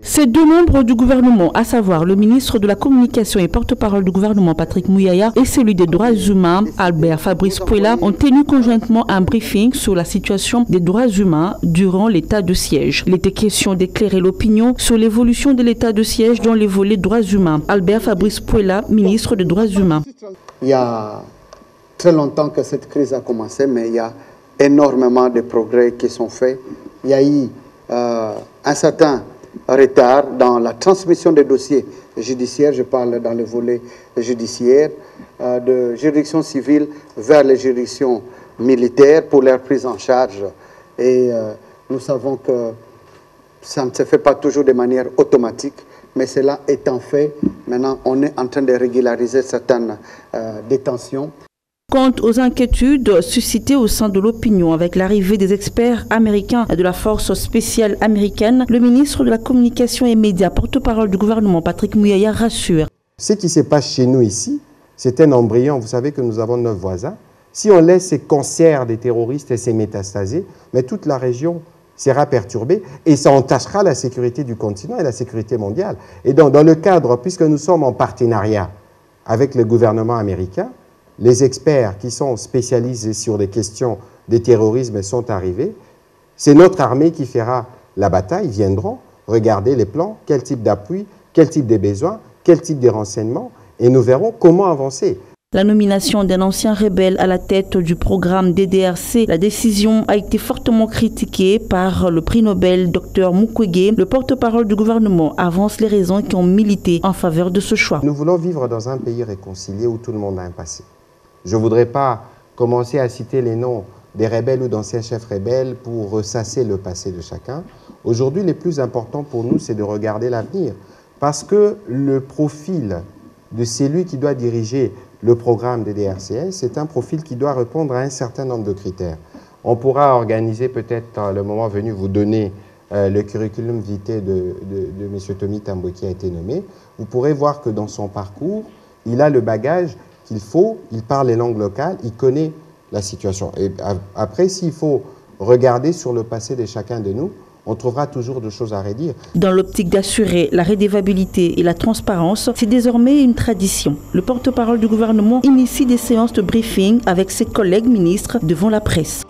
Ces deux membres du gouvernement, à savoir le ministre de la Communication et porte-parole du gouvernement Patrick Mouyaya et celui des droits humains Albert Fabrice Pouella, ont tenu conjointement un briefing sur la situation des droits humains durant l'état de siège. Il était question d'éclairer l'opinion sur l'évolution de l'état de siège dans les volets droits humains. Albert Fabrice Pouella, ministre des droits humains. Il y a très longtemps que cette crise a commencé, mais il y a énormément de progrès qui sont faits. Il y a eu un certain retard dans la transmission des dossiers judiciaires, je parle dans le volet judiciaire, de juridictions civiles vers les juridictions militaires pour leur prise en charge. Et nous savons que ça ne se fait pas toujours de manière automatique, mais cela étant fait, maintenant on est en train de régulariser certaines détentions. Quant aux inquiétudes suscitées au sein de l'opinion avec l'arrivée des experts américains et de la force spéciale américaine, le ministre de la Communication et Médias, porte-parole du gouvernement Patrick Mouyaya, rassure. Ce qui se passe chez nous ici, c'est un embryon. Vous savez que nous avons 9 voisins. Si on laisse ces cancers des terroristes et ces métastaser, mais toute la région sera perturbée et ça entachera la sécurité du continent et la sécurité mondiale. Et donc, dans le cadre, puisque nous sommes en partenariat avec le gouvernement américain, les experts qui sont spécialisés sur les questions de terrorisme sont arrivés. C'est notre armée qui fera la bataille. Ils viendront regarder les plans, quel type d'appui, quel type de besoins, quel type de renseignements, et nous verrons comment avancer. La nomination d'un ancien rebelle à la tête du programme DDRC, la décision a été fortement critiquée par le prix Nobel Dr Mukwege. Le porte-parole du gouvernement avance les raisons qui ont milité en faveur de ce choix. Nous voulons vivre dans un pays réconcilié où tout le monde a un passé. Je ne voudrais pas commencer à citer les noms des rebelles ou d'anciens chefs rebelles pour ressasser le passé de chacun. Aujourd'hui, le plus important pour nous, c'est de regarder l'avenir. Parce que le profil de celui qui doit diriger le programme des DRCS, c'est un profil qui doit répondre à un certain nombre de critères. On pourra organiser peut-être, le moment venu, vous donner le curriculum vitae de M. Tommy Tambwe qui a été nommé. Vous pourrez voir que dans son parcours, il a le bagage qu'il faut, il parle les langues locales, il connaît la situation. Et après, s'il faut regarder sur le passé de chacun de nous, on trouvera toujours des choses à redire. Dans l'optique d'assurer la redevabilité et la transparence, c'est désormais une tradition. Le porte-parole du gouvernement initie des séances de briefing avec ses collègues ministres devant la presse.